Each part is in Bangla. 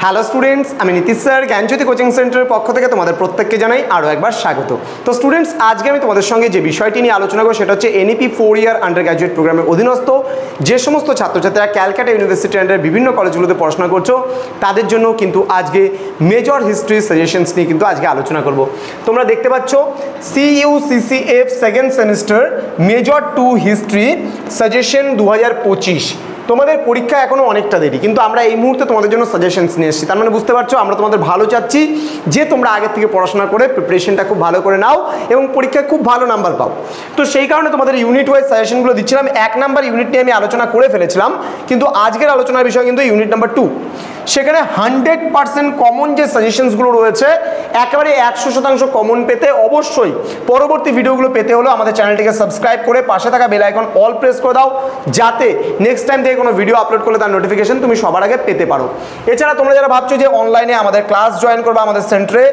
হ্যালো স্টুডেন্টস, আমি নীতিশ স্যার জ্ঞানজ্যোতি কোচিং সেন্টারের পক্ষ থেকে তোমাদের প্রত্যেককে জানাই আরও একবার স্বাগত। তো স্টুডেন্টস, আজকে আমি তোমাদের সঙ্গে যে বিষয়টি নিয়ে আলোচনা করব সেটা হচ্ছে এনইপি 4 ইয়ার আন্ডার গ্র্যাজুয়েট প্রোগ্রামের অধীনস্থ যে সমস্ত ছাত্রছাত্রীরা ক্যালকাটা ইউনিভার্সিটি আন্ডার বিভিন্ন কলেজগুলোতে পড়াশোনা করছো তাদের জন্য কিন্তু আজকে মেজর হিস্ট্রি সাজেশনস নিয়ে কিন্তু আজকে আলোচনা করব। তোমরা দেখতে পাচ্ছ CUCCF second semester major 2 history suggestion 2025। তোমাদের পরীক্ষা এখনও অনেকটা দেরি, কিন্তু আমরা এই মুহূর্তে তোমাদের জন্য সাজেশনস নিয়ে এসেছি। তার মানে বুঝতে পারছো আমরা তোমাদের ভালো চাচ্ছি যে তোমরা আগের থেকে পড়াশোনা করে প্রিপারেশনটা খুব ভালো করে নাও এবং পরীক্ষায় খুব ভালো নাম্বার পাও। তো সেই কারণে তোমাদের ইউনিট ওয়াইজ সাজেশনগুলো দিচ্ছিলাম। 1 নাম্বার ইউনিট নিয়ে আমি আলোচনা করে ফেলেছিলাম, কিন্তু আজকের আলোচনার বিষয় কিন্তু ইউনিট নাম্বার 2। সেখানে 100% কমন যে সাজেশনসগুলো রয়েছে একেবারে 100% কমন পেতে অবশ্যই পরবর্তী ভিডিওগুলো পেতে হলে আমাদের চ্যানেলটিকে সাবস্ক্রাইব করে পাশে থাকা বেল আইকন অল প্রেস করে দাও, যাতে নেক্সট টাইম থেকে কোনো ভিডিও আপলোড করলে তার নোটিফিকেশন তুমি সবার আগে পেতে পারো। এছাড়া তোমরা যারা ভাবছো যে অনলাইনে আমাদের ক্লাস জয়েন করবে আমাদের সেন্টারে,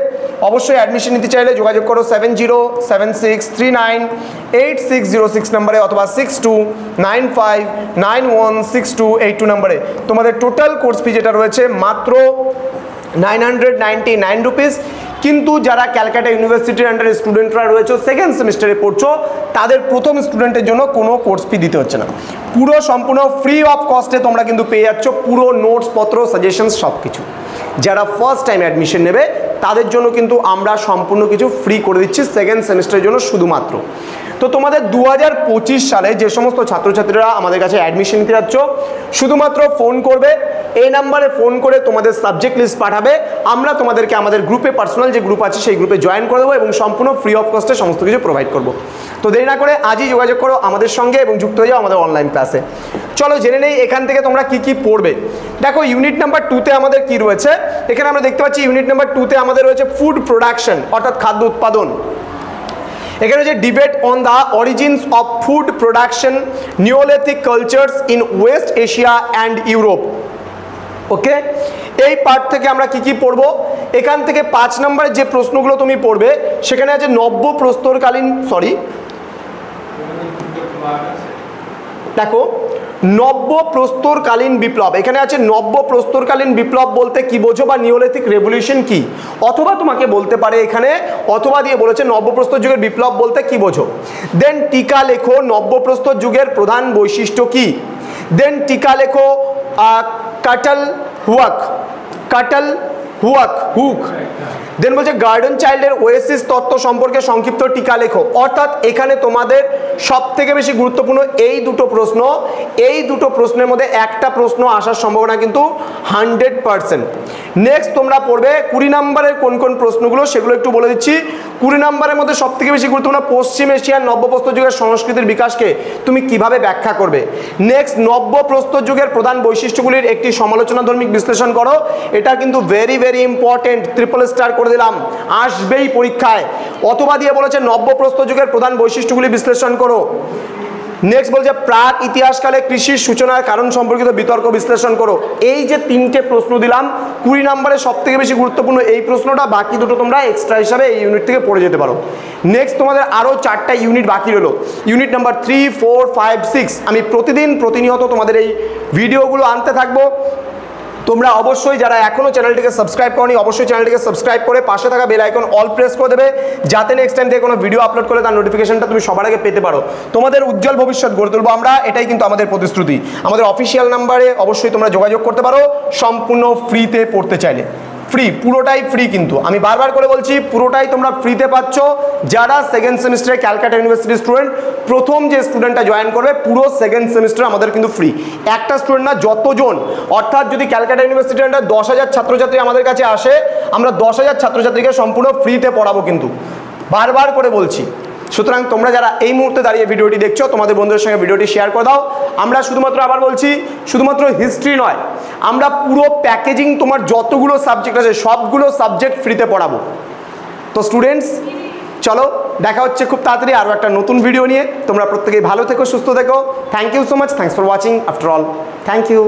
অবশ্যই অ্যাডমিশন নিতে চাইলে যোগাযোগ করো 7076398606 নম্বরে অথবা 6295916282 নম্বরে। তোমাদের টোটাল কোর্স ফি যেটা রয়েছে মাত্র 999 রুপিস। কিন্তু যারা ক্যালকাটা ইউনিভার্সিটির আন্ডারে স্টুডেন্টরা রয়েছে সেকেন্ড সেমিস্টারে পড়ছো তাদের প্রথম স্টুডেন্টের জন্য কোনো কোর্স ফি দিতে হচ্ছে না, পুরো সম্পূর্ণ ফ্রি অফ কস্টে তোমরা কিন্তু পেয়ে যাচ্ছ পুরো নোটস পত্র সাজেশনস সব কিছু। যারা ফার্স্ট টাইম অ্যাডমিশন নেবে তাদের জন্য কিন্তু আমরা সম্পূর্ণ কিছু ফ্রি করে দিচ্ছি সেকেন্ড সেমিস্টারের জন্য শুধুমাত্র। তো তোমাদের 2025 সালে যে সমস্ত ছাত্রছাত্রীরা আমাদের কাছে অ্যাডমিশন নিতে যাচ্ছ শুধুমাত্র ফোন করবে, এই নাম্বারে ফোন করে তোমাদের সাবজেক্ট লিস্ট পাঠাবে, আমরা তোমাদেরকে আমাদের গ্রুপে পার্সোনাল যে গ্রুপ আছে সেই গ্রুপে জয়েন করে দেবো এবং সম্পূর্ণ ফ্রি অফ কস্টে সমস্ত কিছু প্রোভাইড করব। তো দেরি না করে আজই যোগাযোগ করো আমাদের সঙ্গে এবং যুক্ত হয়ে যাও আমাদের অনলাইন ক্লাসে। চলো জেনে নেই এখান থেকে তোমরা কি কি পড়বে। দেখো ইউনিট নাম্বার 2তে আমাদের কি রয়েছে, এখানে আমরা দেখতে পাচ্ছি ইউনিট নাম্বার 2তে আমাদের রয়েছে ফুড প্রোডাকশন অর্থাৎ খাদ্য উৎপাদন। এখানে যে debate on the origins of food production Neolithic cultures in West Asia and Europe. Okay, এই পার্ট থেকে আমরা কি কি পড়ব। এখান থেকে 5 নম্বরের যে প্রশ্নগুলো তুমি পড়বে সেখানে আছে নব্য প্রস্তরকালীন দেখো নব্য প্রস্তরকালীন বিপ্লব। এখানে আছে নব্য প্রস্তরকালীন বিপ্লব বলতে কি বোঝো বা নিওলিথিক রেভলিউশন কি, অথবা তোমাকে বলতে পারে এখানে অথবা দিয়ে বলেছে নব্য প্রস্তর যুগের বিপ্লব বলতে কি বোঝো। দেন টিকা লেখো নব্য প্রস্তর যুগের প্রধান বৈশিষ্ট্য কি। দেন টিকা লেখো কাটল হুক। দেন বলছে গার্ডেন চাইল্ডের ওয়েসিস তত্ত্ব সম্পর্কে সংক্ষিপ্ত টিকা লেখো। অর্থাৎ এখানে তোমাদের সব থেকে বেশি গুরুত্বপূর্ণ এই দুটো প্রশ্ন, এই দুটো প্রশ্নের মধ্যে একটা প্রশ্ন আসার সম্ভাবনা কিন্তু 100%। নেক্সট তোমরা পড়বে 20 নম্বরের কোন কোন প্রশ্নগুলো সেগুলো একটু বলে দিচ্ছি। 20 নম্বরের মধ্যে সব থেকে বেশি গুরুত্বপূর্ণ পশ্চিম এশিয়ার নব্যপ্রস্তর যুগের সংস্কৃতির বিকাশকে তুমি কিভাবে ব্যাখ্যা করবে। নেক্সট নব্যপ্রস্তর যুগের প্রধান বৈশিষ্ট্যগুলির একটি সমালোচনাধর্মিক বিশ্লেষণ করো। এটা কিন্তু very very important, triple star করে দিলাম, আসবেই পরীক্ষায়। অথবা দিয়ে বলেছে নব্যপ্রস্তর যুগের প্রধান বৈশিষ্ট্যগুলি বিশ্লেষণ করো। নেক্সট বলছে প্রাক ইতিহাসকালে কৃষির সূচনার কারণ সম্পর্কিত বিতর্ক বিশ্লেষণ করো। এই যে 3টে প্রশ্ন দিলাম 20 নম্বরে সব থেকে বেশি গুরুত্বপূর্ণ এই প্রশ্নটা, বাকি দুটো তোমরা এক্সট্রা হিসাবে এই ইউনিট থেকে পড়ে যেতে পারো। নেক্সট তোমাদের আরও 4টা ইউনিট বাকি রইল, ইউনিট নাম্বার 3, 4, 5, 6। আমি প্রতিনিয়ত তোমাদের এই ভিডিওগুলো আনতে থাকবো। তোমরা অবশ্যই যারা এখনও চ্যানেলটিকে সাবস্ক্রাইব করনি অবশ্যই চ্যানেলটিকে সাবস্ক্রাইব করে পাশে থাকা বেল আইকন অল প্রেস করে দেবে, যাতে নেক্সট টাইম থেকে কোনো ভিডিও আপলোড করলে তার নোটিফিকেশনটা তুমি সবার আগে পেতে পারো। তোমাদের উজ্জ্বল ভবিষ্যৎ গড়ে তুলবো আমরা, এটাই কিন্তু আমাদের প্রতিশ্রুতি। আমাদের অফিসিয়াল নাম্বারে অবশ্যই তোমরা যোগাযোগ করতে পারো সম্পূর্ণ ফ্রিতে পড়তে চাইলে। ফ্রি, পুরোটাই ফ্রি, কিন্তু আমি বারবার করে বলছি পুরোটাই তোমরা ফ্রিতে পাচ্ছ। যারা সেকেন্ড সেমিস্টারে ক্যালকাটা ইউনিভার্সিটির স্টুডেন্ট, প্রথম যে স্টুডেন্টটা জয়েন করবে পুরো সেকেন্ড সেমিস্টার আমাদের কিন্তু ফ্রি। একটা স্টুডেন্ট না, যতজন, অর্থাৎ যদি ক্যালকাটা ইউনিভার্সিটির আন্ডারে 10,000 ছাত্রছাত্রী আমাদের কাছে আসে আমরা 10,000 ছাত্রছাত্রীকে সম্পূর্ণ ফ্রিতে পড়াবো, কিন্তু বারবার করে বলছি। সুতরাং তোমরা যারা এই মুহূর্তে দাঁড়িয়ে ভিডিওটি দেখছো তোমাদের বন্ধুদের সঙ্গে ভিডিওটি শেয়ার করে দাও। আমরা শুধুমাত্র আবার বলছি শুধুমাত্র হিস্ট্রি নয়, আমরা পুরো প্যাকেজিং তোমার যতগুলো সাবজেক্ট আছে সবগুলো সাবজেক্ট ফ্রিতে পড়াবো। তো স্টুডেন্টস চলো দেখা হচ্ছে খুব তাড়াতাড়ি আরও একটা নতুন ভিডিও নিয়ে। তোমরা প্রত্যেকেই ভালো থেকো, সুস্থ থেকো। Thank you so much, thanks for watching after all, thank you.